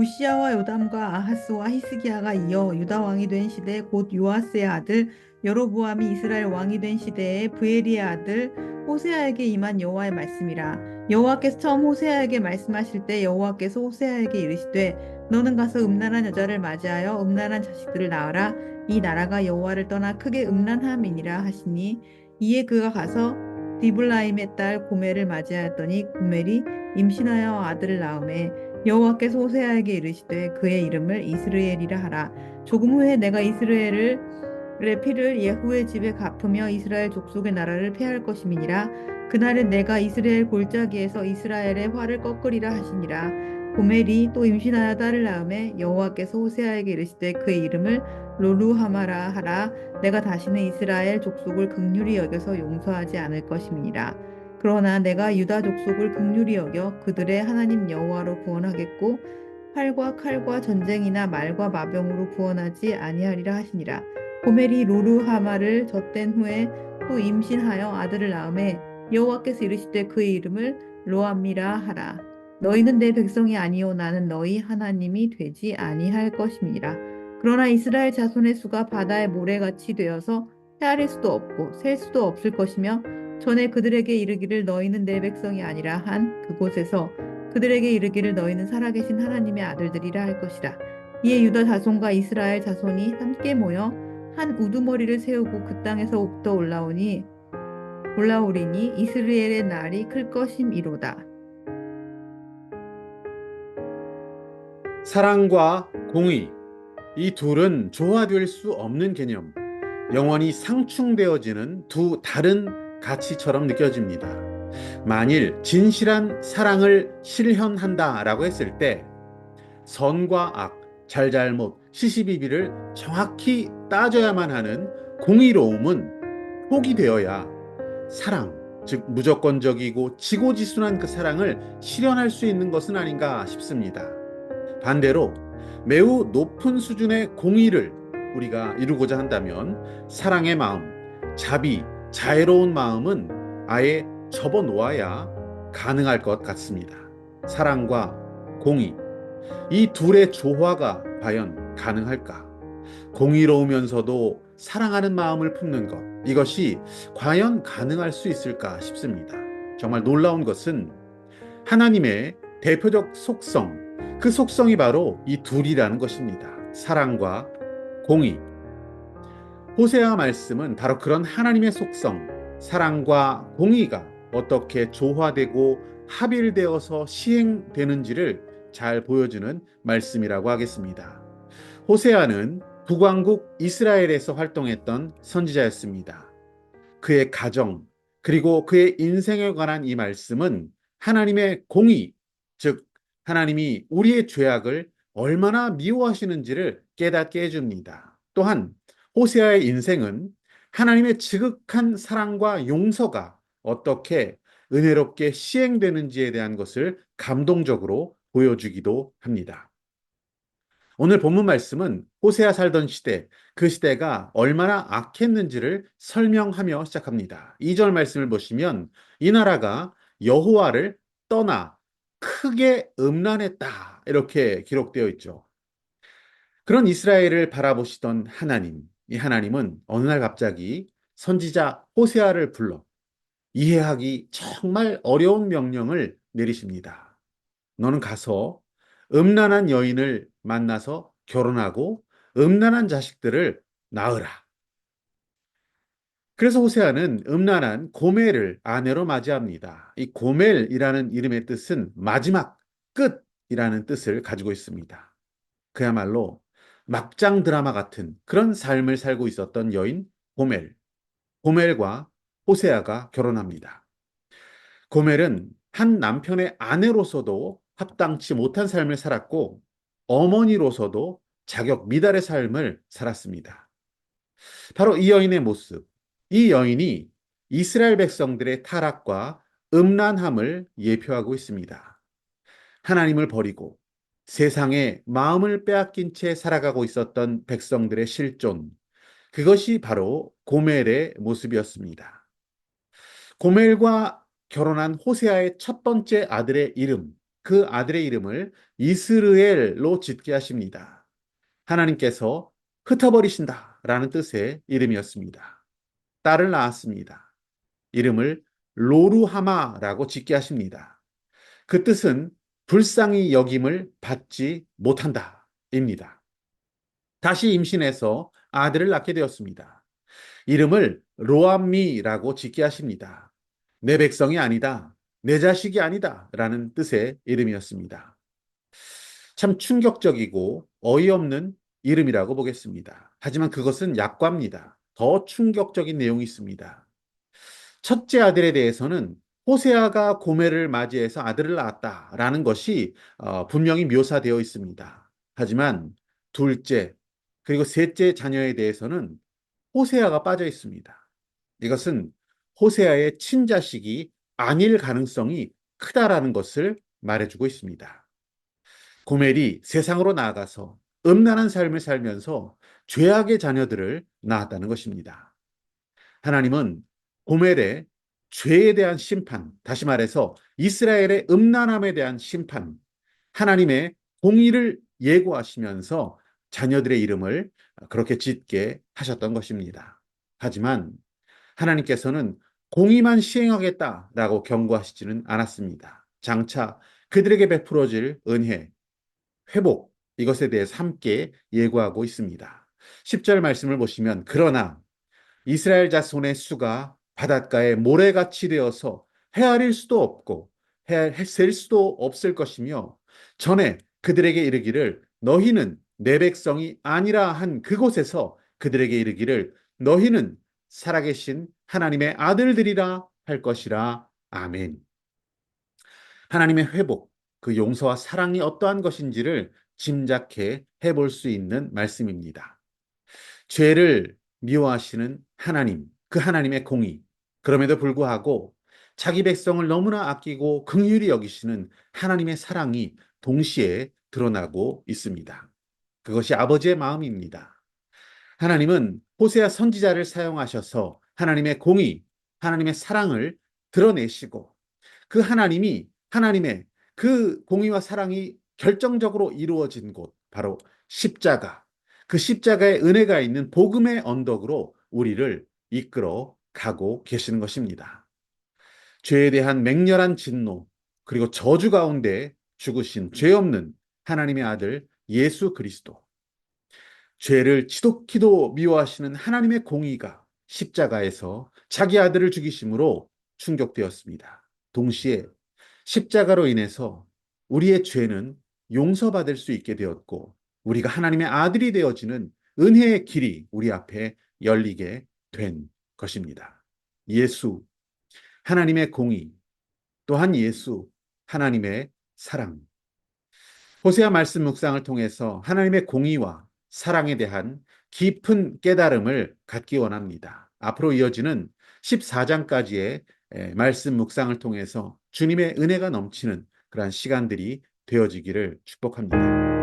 우시야와 요담과 아하스와 히스기야가 이어 유다 왕이 된 시대 곧 요아스의 아들 여로보암이 이스라엘 왕이 된 시대에 브에리의 아들 호세아에게 임한 여호와의 말씀이라. 여호와께서 처음 호세아에게 말씀하실 때 여호와께서 호세아에게 이르시되 너는 가서 음란한 여자를 맞이하여 음란한 자식들을 낳으라. 이 나라가 여호와를 떠나 크게 음란함이니라 하시니, 이에 그가 가서 디블라임의 딸 고멜을 맞이하였더니 고멜이 임신하여 아들을 낳음에 여호와께서 호세아에게 이르시되 그의 이름을 이스르엘이라 하라. 조금 후에 내가 이스라엘의 피를 예후의 집에 갚으며 이스라엘 족속의 나라를 폐할 것임이니라. 그날은 내가 이스라엘 골짜기에서 이스라엘의 활을 꺾으리라 하시니라. 고멜이 또 임신하여 딸을 낳음에 여호와께서 호세아에게 이르시되 그의 이름을 로루하마라 하라. 내가 다시는 이스라엘 족속을 긍휼히 여겨서 용서하지 않을 것임이니라. 그러나 내가 유다 족속을 긍휼히 여겨 그들의 하나님 여호와로 구원하겠고 활과 칼과 전쟁이나 말과 마병으로 구원하지 아니하리라 하시니라. 고멜이 로루하마를 젖된 후에 또 임신하여 아들을 낳음에 여호와께서 이르시되 그의 이름을 로암미라 하라. 너희는 내 백성이 아니요 나는 너희 하나님이 되지 아니할 것임이니라. 그러나 이스라엘 자손의 수가 바다의 모래같이 되어서 헤아릴 수도 없고 셀 수도 없을 것이며, 전에 그들에게 이르기를 너희는 내 백성이 아니라 한 그곳에서 그들에게 이르기를 너희는 살아계신 하나님의 아들들이라 할 것이라. 이에 유다 자손과 이스라엘 자손이 함께 모여 한 우두머리를 세우고 그 땅에서부터 올라오리니 이스라엘의 날이 클 것임이로다. 사랑과 공의, 이 둘은 조화될 수 없는 개념, 영원히 상충되어지는 두 다른 가치처럼 느껴집니다. 만일 진실한 사랑을 실현한다라고 했을 때 선과 악, 잘잘못, 시시비비를 정확히 따져야만 하는 공의로움은 포기되어야 사랑, 즉 무조건적이고 지고지순한 그 사랑을 실현할 수 있는 것은 아닌가 싶습니다. 반대로 매우 높은 수준의 공의를 우리가 이루고자 한다면 사랑의 마음, 자비, 자애로운 마음은 아예 접어놓아야 가능할 것 같습니다. 사랑과 공의, 이 둘의 조화가 과연 가능할까? 공의로우면서도 사랑하는 마음을 품는 것, 이것이 과연 가능할 수 있을까 싶습니다. 정말 놀라운 것은 하나님의 대표적 속성, 그 속성이 바로 이 둘이라는 것입니다. 사랑과 공의. 호세아 말씀은 바로 그런 하나님의 속성, 사랑과 공의가 어떻게 조화되고 합일되어서 시행되는지를 잘 보여주는 말씀이라고 하겠습니다. 호세아는 북왕국 이스라엘에서 활동했던 선지자였습니다. 그의 가정, 그리고 그의 인생에 관한 이 말씀은 하나님의 공의, 즉 하나님이 우리의 죄악을 얼마나 미워하시는지를 깨닫게 해줍니다. 또한 호세아의 인생은 하나님의 지극한 사랑과 용서가 어떻게 은혜롭게 시행되는지에 대한 것을 감동적으로 보여주기도 합니다. 오늘 본문 말씀은 호세아 살던 시대, 그 시대가 얼마나 악했는지를 설명하며 시작합니다. 2절 말씀을 보시면 이 나라가 여호와를 떠나 크게 음란했다, 이렇게 기록되어 있죠. 그런 이스라엘을 바라보시던 하나님, 이 하나님은 어느 날 갑자기 선지자 호세아를 불러 이해하기 정말 어려운 명령을 내리십니다. 너는 가서 음란한 여인을 만나서 결혼하고 음란한 자식들을 낳으라. 그래서 호세아는 음란한 고멜을 아내로 맞이합니다. 이 고멜이라는 이름의 뜻은 마지막, 끝이라는 뜻을 가지고 있습니다. 그야말로 막장 드라마 같은 그런 삶을 살고 있었던 여인 고멜. 고멜과 호세아가 결혼합니다. 고멜은 한 남편의 아내로서도 합당치 못한 삶을 살았고 어머니로서도 자격 미달의 삶을 살았습니다. 바로 이 여인의 모습, 이 여인이 이스라엘 백성들의 타락과 음란함을 예표하고 있습니다. 하나님을 버리고 세상에 마음을 빼앗긴 채 살아가고 있었던 백성들의 실존, 그것이 바로 고멜의 모습이었습니다. 고멜과 결혼한 호세아의 첫 번째 아들의 이름, 그 아들의 이름을 이스르엘로 짓게 하십니다. 하나님께서 흩어버리신다 라는 뜻의 이름이었습니다. 딸을 낳았습니다. 이름을 로루하마라고 짓게 하십니다. 그 뜻은 불쌍히 여김을 받지 못한다 입니다. 다시 임신해서 아들을 낳게 되었습니다. 이름을 로암미라고 짓게 하십니다. 내 백성이 아니다. 내 자식이 아니다. 라는 뜻의 이름이었습니다. 참 충격적이고 어이없는 이름이라고 보겠습니다. 하지만 그것은 약과입니다. 더 충격적인 내용이 있습니다. 첫째 아들에 대해서는 호세아가 고멜을 맞이해서 아들을 낳았다라는 것이 분명히 묘사되어 있습니다. 하지만 둘째, 그리고 셋째 자녀에 대해서는 호세아가 빠져 있습니다. 이것은 호세아의 친자식이 아닐 가능성이 크다라는 것을 말해주고 있습니다. 고멜이 세상으로 나아가서 음란한 삶을 살면서 죄악의 자녀들을 낳았다는 것입니다. 하나님은 고멜의 죄에 대한 심판, 다시 말해서 이스라엘의 음란함에 대한 심판, 하나님의 공의를 예고하시면서 자녀들의 이름을 그렇게 짓게 하셨던 것입니다. 하지만 하나님께서는 공의만 시행하겠다라고 경고하시지는 않았습니다. 장차 그들에게 베풀어질 은혜, 회복, 이것에 대해서 함께 예고하고 있습니다. 10절 말씀을 보시면 그러나 이스라엘 자손의 수가 바닷가에 모래같이 되어서 헤아릴 수도 없고 셀 수도 없을 것이며 전에 그들에게 이르기를 너희는 내 백성이 아니라 한 그곳에서 그들에게 이르기를 너희는 살아계신 하나님의 아들들이라 할 것이라. 아멘. 하나님의 회복, 그 용서와 사랑이 어떠한 것인지를 짐작해 해볼 수 있는 말씀입니다. 죄를 미워하시는 하나님, 그 하나님의 공의. 그럼에도 불구하고 자기 백성을 너무나 아끼고 긍휼히 여기시는 하나님의 사랑이 동시에 드러나고 있습니다. 그것이 아버지의 마음입니다. 하나님은 호세아 선지자를 사용하셔서 하나님의 공의, 하나님의 사랑을 드러내시고 그 하나님이 하나님의 그 공의와 사랑이 결정적으로 이루어진 곳, 바로 십자가, 그 십자가의 은혜가 있는 복음의 언덕으로 우리를 이끌어 가고 계시는 것입니다. 죄에 대한 맹렬한 진노, 그리고 저주 가운데 죽으신 죄 없는 하나님의 아들 예수 그리스도, 죄를 지독히도 미워하시는 하나님의 공의가 십자가에서 자기 아들을 죽이심으로 충격되었습니다. 동시에 십자가로 인해서 우리의 죄는 용서받을 수 있게 되었고 우리가 하나님의 아들이 되어지는 은혜의 길이 우리 앞에 열리게 된 것입니다. 예수, 하나님의 공의, 또한 예수, 하나님의 사랑. 호세아 말씀 묵상을 통해서 하나님의 공의와 사랑에 대한 깊은 깨달음을 갖기 원합니다. 앞으로 이어지는 14장까지의 말씀 묵상을 통해서 주님의 은혜가 넘치는 그러한 시간들이 되어지기를 축복합니다.